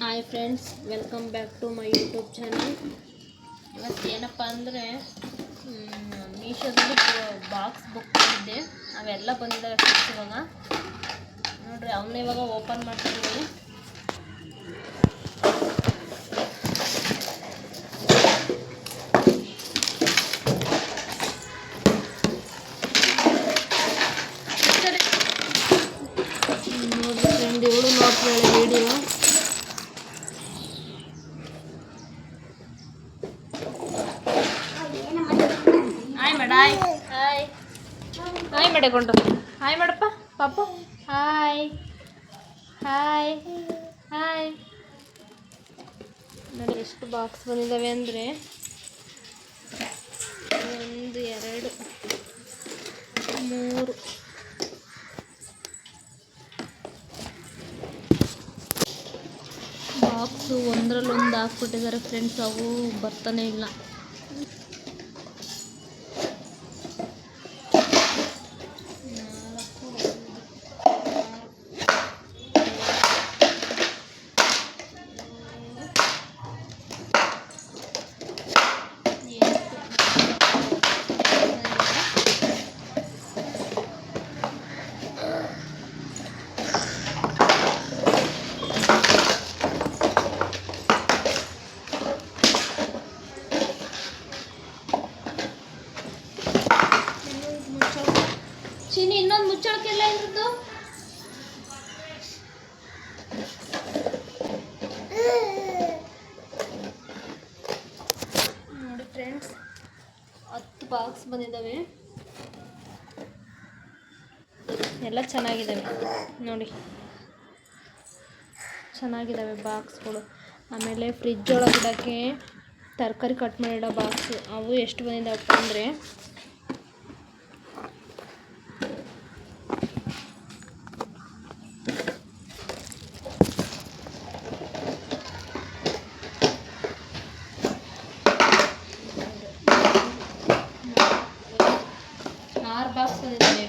Hi friends, welcome back to my YouTube channel. ಇವತ್ತು ಏನಪ್ಪ ಅಂದರೆ ಮೀಶೋದಲ್ಲಿ ಬಾಕ್ಸ್ ಬುಕ್ ಮಾಡಿದ್ದೆ. ಅವೆಲ್ಲ ಬಂದಿದ್ದಾವೆ ಫ್ರೆಂಡ್ಸ್. ಇವಾಗ ನೋಡಿರಿ, ಅವನ್ನ ಇವಾಗ ಓಪನ್ ಮಾಡ್ತಿದ್ದೀವಿ. ನೋಡಿರಿ ಫ್ರೆಂಡ್, ಇವಳು ನೋಡ್ತಾಳೆ ವಿಡಿಯೋ. ಹಾಯ್ ಹಾಯ್ ಹಾಯ್ ಮಾಡಿಕೊಂಡು ಹಾಯ್ ಮಾಡಪ್ಪ ಪಾಪು. Hi hi hi. ನೋಡಿ ಎಷ್ಟು ಬಾಕ್ಸ್ ಬಂದಿದ್ದಾವೆ ಅಂದರೆ 1 2 3 ಬಾಕ್ಸು ಒಂದರಲ್ಲೊಂದು ಹಾಕ್ಬಿಟ್ಟಿದ್ದಾರೆ ಫ್ರೆಂಡ್ಸ್. ಅವು ಬರ್ತಾನೆ ಇಲ್ಲ. ಚಿನಿ, ಇನ್ನೊಂದು ಮುಚ್ಚಳಕ್ಕೆಲ್ಲ ಇದ್ರದ್ದು. ನೋಡಿ ಫ್ರೆಂಡ್ಸ್, 10 ಬಾಕ್ಸ್ ಬಂದಿದ್ದಾವೆ. ಎಲ್ಲ ಚೆನ್ನಾಗಿದ್ದಾವೆ ನೋಡಿ, ಚೆನ್ನಾಗಿದ್ದಾವೆ ಬಾಕ್ಸ್ಗಳು. ಆಮೇಲೆ ಫ್ರಿಜ್ ಒಳಗಿಡೋಕ್ಕೆ ತರಕಾರಿ ಕಟ್ ಮಾಡಿಡೋ ಬಾಕ್ಸು. ಅವು ಎಷ್ಟು ಬಂದಿದ್ದಾವಪ್ಪ ಅಂದರೆ 6 ಬಾಕ್ಸ್ ಬಂದಿದ್ದಾವೆ.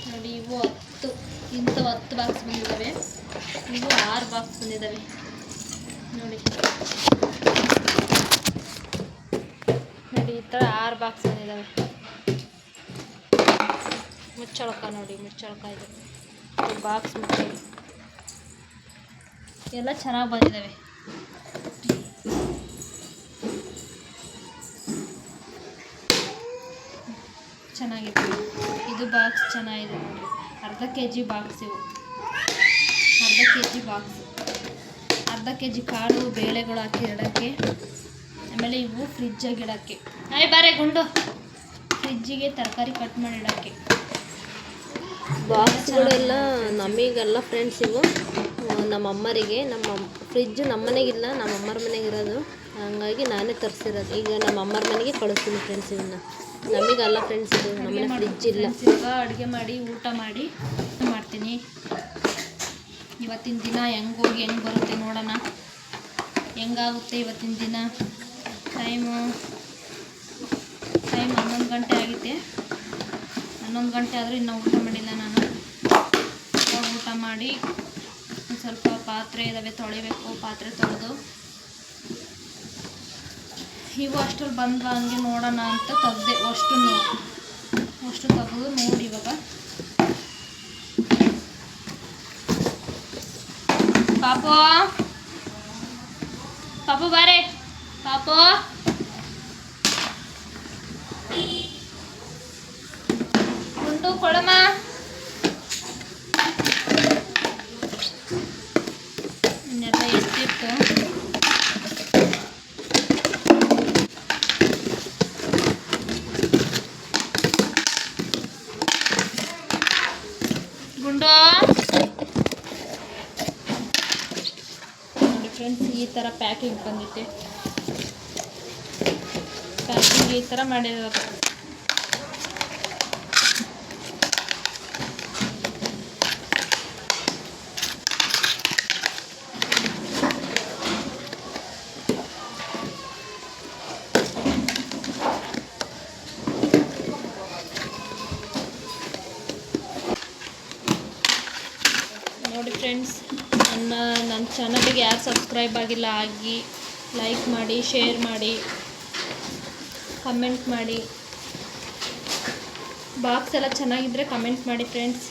ನೋಡಿ, ಇವು 10 ಇಂಥವು 10 ಬಾಕ್ಸ್ ಬಂದಿದ್ದಾವೆ. ಇವು 6 ಬಾಕ್ಸ್ ಬಂದಿದ್ದಾವೆ ನೋಡಿ. ನೋಡಿ, ಈ ಥರ 6 ಬಾಕ್ಸ್ ಬಂದಿದ್ದಾವೆ. ಮುಚ್ಚಳಕ ನೋಡಿ, ಮುಚ್ಚಳಕ ಇದು ಬಾಕ್ಸ್ ಮುಚ್ಚಳ. ಎಲ್ಲ ಚೆನ್ನಾಗಿ ಬಂದಿದ್ದಾವೆ. ಚೆನ್ನಾಗಿದೆ. ಇದು ಬಾಕ್ಸ್ ಚೆನ್ನಾಗಿದೆ ನೋಡಿ. ಅರ್ಧ kg ಬಾಕ್ಸ್ ಇವು. ಅರ್ಧ kg ಬಾಕ್ಸ್, ಅರ್ಧ kg ಕಾಳು ಬೇಳೆಗಳು ಹಾಕಿ ಇಡೋಕ್ಕೆ. ಆಮೇಲೆ ಇವು ಫ್ರಿಜ್ಜಾಗಿ ಇಡೋಕ್ಕೆ. ಬಾರೆ ಗುಂಡು, ಫ್ರಿಜ್ಜಿಗೆ ತರಕಾರಿ ಕಟ್ ಮಾಡಿ ಇಡೋಕ್ಕೆ. ಬಾಕ್ಸ್ಗಳೆಲ್ಲ ನಮಗೆಲ್ಲ ಫ್ರೆಂಡ್ಸ್. ಇವು ನಮ್ಮ ಅಮ್ಮರಿಗೆ. ನಮ್ಮ ಫ್ರಿಜ್ಜು ನಮ್ಮ ಮನೆಗಿಲ್ಲ, ನಮ್ಮ ಅಮ್ಮರ ಮನೆಗಿರೋದು. ಹಾಗಾಗಿ ನಾನೇ ತರಿಸಿರೋದು. ಈಗ ನಮ್ಮ ಅಮ್ಮರ ಮನೆಗೆ ಕಳಿಸ್ತೀನಿ ಫ್ರೆಂಡ್ಸ್. ಇವನ್ನ ನಮಗಲ್ಲ ಫ್ರೆಂಡ್ಸ್, ಇದು ನಮ್ಮನೆ ಫ್ರಿಜ್ ಇಲ್ಲ. ಇವಾಗ ಅಡುಗೆ ಮಾಡಿ ಊಟ ಮಾಡಿ ಮಾಡ್ತೀನಿ. ಇವತ್ತಿನ ದಿನ ಹೆಂಗೆ ಬರುತ್ತೆ ನೋಡೋಣ, ಹೆಂಗಾಗುತ್ತೆ ಇವತ್ತಿನ ದಿನ. ಟೈಮ್ 11 ಗಂಟೆ ಆಗಿದೆ. 11 ಗಂಟೆ ಆದರೂ ಇನ್ನೂ ಊಟ ಮಾಡಿಲ್ಲ ನಾನು. ಇವಾಗ ಊಟ ಮಾಡಿ ಒಂದು ಸ್ವಲ್ಪ ಪಾತ್ರೆ ಇದ್ದಾವೆ ತೊಳಿಬೇಕು. ಪಾತ್ರೆ ತೊಳೆದು ಇವು ಅಷ್ಟರಲ್ಲಿ ಬಂದ್ವಾ ಹಂಗೆ ನೋಡೋಣ ಅಂತ ತೆಗ್ದೆ. ಅಷ್ಟು ತೆಗೆದು ನೋಡಿ. ಇವಾಗ ಪಾಪು ಪಾಪು ಬಾರೆ ಪಾಪು. ಉಂಟು ಕೊಡಮ್ಮ. ಇನ್ನೆಲ್ಲ ಎತ್ತಿತ್ತು. ಗುಂಡು ನೋಡಿ ಫ್ರೆಂಡ್ಸ್, ಈ ಥರ ಪ್ಯಾಕಿಂಗ್ ಬಂದಿತ್ತೆ. ಪ್ಯಾಕಿಂಗ್ ಈ ಥರ ಮಾಡಿರೋದು. ಫ್ರೆಂಡ್ಸ್, ನನ್ನ ಚಾನಲ್ಗೆ ಯಾರು ಸಬ್ಸ್ಕ್ರೈಬ್ ಆಗಿಲ್ಲ ಆಗಿ ಲೈಕ್ ಮಾಡಿ, ಶೇರ್ ಮಾಡಿ, ಕಮೆಂಟ್ ಮಾಡಿ. ಬಾಕ್ಸ್ ಎಲ್ಲ ಚೆನ್ನಾಗಿದ್ದರೆ ಕಮೆಂಟ್ ಮಾಡಿ ಫ್ರೆಂಡ್ಸ್.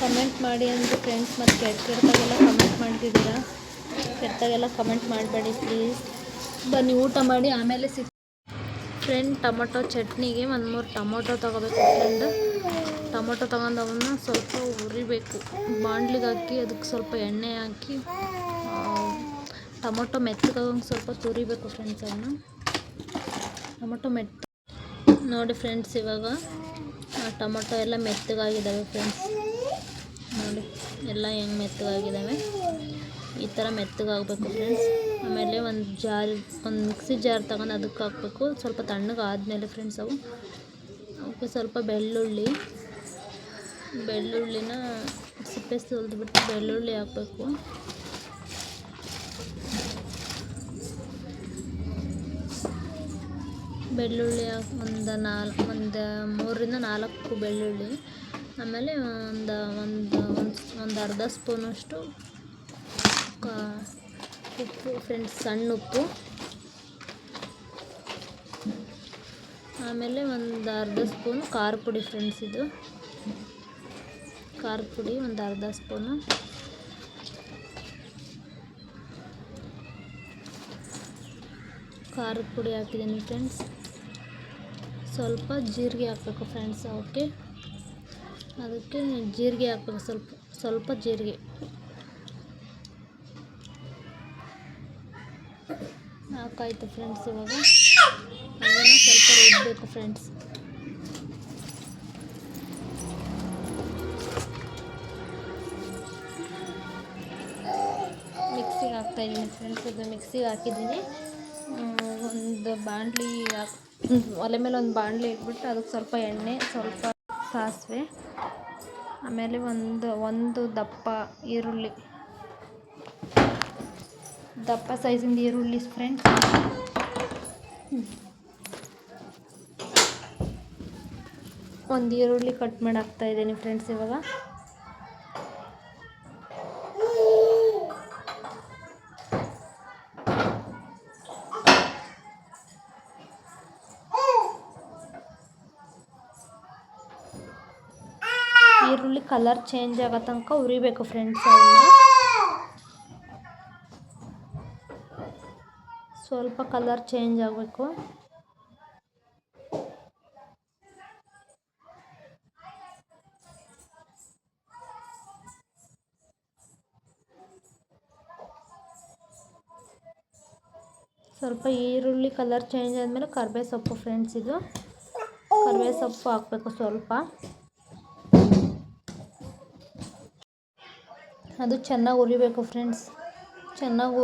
ಕಮೆಂಟ್ ಮಾಡಿ ಅಂದರೆ ಫ್ರೆಂಡ್ಸ್, ಮತ್ತು ಕೆಟ್ಟದಾಗೆಲ್ಲ ಕಮೆಂಟ್ ಮಾಡ್ತಿದ್ದೀರಾ. ಕೆಟ್ಟದಾಗೆಲ್ಲ ಕಮೆಂಟ್ ಮಾಡಬೇಡಿ ಪ್ಲೀಸ್. ಬನ್ನಿ ಊಟ ಮಾಡಿ ಆಮೇಲೆ ಫ್ರೆಂಡ್. ಟೊಮೊಟೊ ಚಟ್ನಿಗೆ 1-3 ಟೊಮೊಟೊ ತೊಗೋಬೇಕು ಫ್ರೆಂಡ್. ಟೊಮೊಟೊ ತೊಗೊಂಡು ಅವನ್ನ ಸ್ವಲ್ಪ ಹುರಿಬೇಕು. ಬಾಣಲಿಗೆ ಹಾಕಿ ಅದಕ್ಕೆ ಸ್ವಲ್ಪ ಎಣ್ಣೆ ಹಾಕಿ ಟೊಮೊಟೊ ಮೆತ್ತಗಾಗಂಗೆ ಸ್ವಲ್ಪ ತುರಿಬೇಕು ಫ್ರೆಂಡ್ಸ್. ಅವನ್ನ ಟೊಮೊಟೊ ನೋಡಿ ಫ್ರೆಂಡ್ಸ್, ಇವಾಗ ಟೊಮೊಟೊ ಎಲ್ಲ ಮೆತ್ತಗಾಗಿದ್ದಾವೆ ಫ್ರೆಂಡ್ಸ್. ನೋಡಿ ಎಲ್ಲ ಹೆಂಗೆ ಮೆತ್ತಗಾಗಿದ್ದಾವೆ, ಈ ಥರ ಮೆತ್ತಗಾಗಬೇಕು ಫ್ರೆಂಡ್ಸ್. ಆಮೇಲೆ ಒಂದು ಮಿಕ್ಸಿ ಜಾರ್ ತಗೊಂಡು ಅದಕ್ಕೆ ಹಾಕಬೇಕು. ಸ್ವಲ್ಪ ತಣ್ಣಗೆ ಆದಮೇಲೆ ಫ್ರೆಂಡ್ಸ್ ಅವಕ್ಕೆ ಸ್ವಲ್ಪ ಬೆಳ್ಳುಳ್ಳಿನ ಸಿಪ್ಪೆ ಸುಲಿದ್ಬಿಟ್ಟು ಬೆಳ್ಳುಳ್ಳಿ ಹಾಕಬೇಕು. ಬೆಳ್ಳುಳ್ಳಿ ಒಂದು 3-4 ಬೆಳ್ಳುಳ್ಳಿ. ಆಮೇಲೆ ಒಂದು ಅರ್ಧ ಸ್ಪೂನಷ್ಟು ಉಪ್ಪು ಫ್ರೆಂಡ್ಸ್, ಸಣ್ಣ ಉಪ್ಪು. ಆಮೇಲೆ ಒಂದು ಅರ್ಧ ಸ್ಪೂನು ಖಾರ ಪುಡಿ ಫ್ರೆಂಡ್ಸ್. ಇದು ಖಾರ ಪುಡಿ ಒಂದು ಅರ್ಧ ಸ್ಪೂನು. ಖಾರದ ಪುಡಿ ಹಾಕಿದ್ದೀನಿ ಫ್ರೆಂಡ್ಸ್. ಸ್ವಲ್ಪ ಜೀರಿಗೆ ಹಾಕಬೇಕು ಫ್ರೆಂಡ್ಸ್. ಅದಕ್ಕೆ ಜೀರಿಗೆ ಹಾಕಬೇಕು, ಸ್ವಲ್ಪ ಜೀರಿಗೆ ಹಾಕಾಯ್ತು ಫ್ರೆಂಡ್ಸ್. ಇವಾಗ ಅದನ್ನು ಸ್ವಲ್ಪ ರುಬ್ಬಬೇಕು ಫ್ರೆಂಡ್ಸ್. ಮಿಕ್ಸಿಗೆ ಹಾಕ್ತಾಯಿದ್ದೀನಿ ಫ್ರೆಂಡ್ಸ್. ಇದು ಮಿಕ್ಸಿಗೆ ಹಾಕಿದ್ದೀನಿ. ಒಂದು ಬಾಣಲಿ ಒಲೆ ಮೇಲೆ ಒಂದು ಬಾಣಲಿ ಇಟ್ಬಿಟ್ಟು ಅದಕ್ಕೆ ಸ್ವಲ್ಪ ಎಣ್ಣೆ, ಸ್ವಲ್ಪ ಸಾಸಿವೆ, ಆಮೇಲೆ ಒಂದು ದಪ್ಪ ಈರುಳ್ಳಿ, ದಪ್ಪ ಸೈಜಿಂದ ಈರುಳ್ಳಿ ಫ್ರೆಂಡ್ಸ್. ಒಂದು ಈರುಳ್ಳಿ ಕಟ್ ಮಾಡಿ ಹಾಕ್ತಾಯಿದ್ದೀನಿ ಫ್ರೆಂಡ್ಸ್. ಇವಾಗ ಈರುಳ್ಳಿ ಕಲರ್ ಚೇಂಜ್ ಆಗೋ ತನಕ ಉರಿಬೇಕು ಫ್ರೆಂಡ್ಸ್. ಅವನ್ನ ಸ್ವಲ್ಪ ಕಲರ್ ಚೇಂಜ್ ಆಗಬೇಕು. ಸ್ವಲ್ಪ ಈರುಳ್ಳಿ ಕಲರ್ ಚೇಂಜ್ ಆದಮೇಲೆ ಕರಿಬೇವು ಸೊಪ್ಪು ಫ್ರೆಂಡ್ಸ್. ಇದು ಕರಿಬೇವು ಸೊಪ್ಪು ಹಾಕಬೇಕು ಸ್ವಲ್ಪ. ಅದು ಚೆನ್ನಾಗಿ ಹುರಿಬೇಕು ಫ್ರೆಂಡ್ಸ್. ಚೆನ್ನಾಗಿ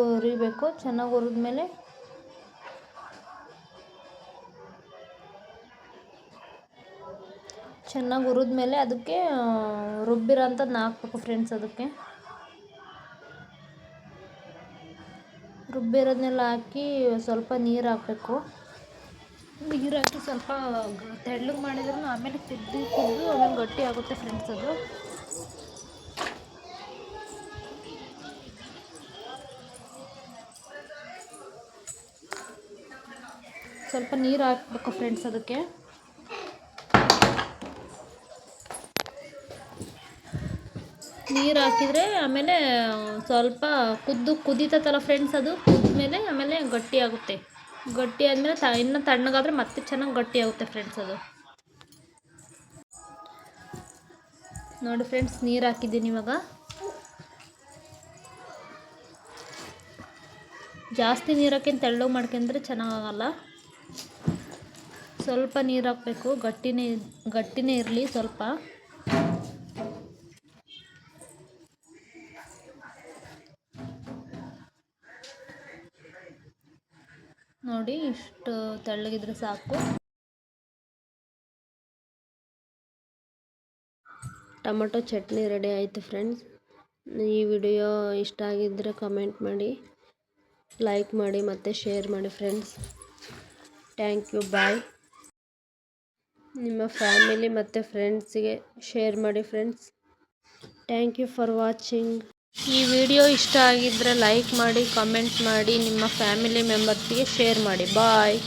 ಹುರಿದ್ಮೇಲೆ ಅದಕ್ಕೆ ರುಬ್ಬಿರೋಂಥದ್ದನ್ನ ಹಾಕ್ಬೇಕು ಫ್ರೆಂಡ್ಸ್. ಅದಕ್ಕೆ ರುಬ್ಬಿರೋದನ್ನೆಲ್ಲ ಹಾಕಿ ಸ್ವಲ್ಪ ನೀರು ಹಾಕಬೇಕು. ನೀರು ಹಾಕಿ ಸ್ವಲ್ಪ ತೆಳ್ಳಗೆ ಮಾಡಿದ್ರೂ ಆಮೇಲೆ ಕುದ್ದು ಆಮೇಲೆ ಗಟ್ಟಿ ಆಗುತ್ತೆ ಫ್ರೆಂಡ್ಸ್. ಅದು ಸ್ವಲ್ಪ ನೀರು ಹಾಕಬೇಕು ಫ್ರೆಂಡ್ಸ್. ಅದಕ್ಕೆ ನೀರು ಹಾಕಿದರೆ ಆಮೇಲೆ ಸ್ವಲ್ಪ ಕುದೀತಲ್ಲ ಫ್ರೆಂಡ್ಸ್. ಅದು ಕುದ್ಮೇಲೆ ಆಮೇಲೆ ಗಟ್ಟಿ ಆಗುತ್ತೆ. ಗಟ್ಟಿ ಆದಮೇಲೆ ಇನ್ನು ತಣ್ಣಗಾದರೆ ಮತ್ತೆ ಚೆನ್ನಾಗಿ ಗಟ್ಟಿ ಆಗುತ್ತೆ ಫ್ರೆಂಡ್ಸ್. ಅದು ನೋಡಿ ಫ್ರೆಂಡ್ಸ್, ನೀರು ಹಾಕಿದ್ದೀನಿ. ಇವಾಗ ಜಾಸ್ತಿ ನೀರು ಹಾಕಿ ತೆಳ್ಳಗೆ ಮಾಡ್ಕೊಂಡ್ರೆ ಚೆನ್ನಾಗಾಗಲ್ಲ. ಸ್ವಲ್ಪ ನೀರು ಹಾಕಬೇಕು, ಗಟ್ಟಿನೇ ಇರಲಿ ಸ್ವಲ್ಪ. ನೋಡಿ ಇಷ್ಟು ತೆಳ್ಳಗಿದ್ರೆ ಸಾಕು. ಟೊಮೊಟೊ ಚಟ್ನಿ ರೆಡಿ ಆಯಿತು ಫ್ರೆಂಡ್ಸ್. ಈ ವಿಡಿಯೋ ಇಷ್ಟ ಆಗಿದ್ದರೆ ಕಮೆಂಟ್ ಮಾಡಿ, ಲೈಕ್ ಮಾಡಿ ಮತ್ತು ಶೇರ್ ಮಾಡಿ ಫ್ರೆಂಡ್ಸ್. Thank you. ಬಾಯ್. ನಿಮ್ಮ ಫ್ಯಾಮಿಲಿ ಮತ್ತು ಫ್ರೆಂಡ್ಸಿಗೆ ಶೇರ್ ಮಾಡಿ friends. Thank you for watching. ಈ ವಿಡಿಯೋ ಇಷ್ಟ ಆಗಿದ್ದರೆ ಲೈಕ್ ಮಾಡಿ, ಕಮೆಂಟ್ ಮಾಡಿ, ನಿಮ್ಮ ಫ್ಯಾಮಿಲಿ ಮೆಂಬರ್ಸ್ಗೆ ಶೇರ್ ಮಾಡಿ. ಬಾಯ್.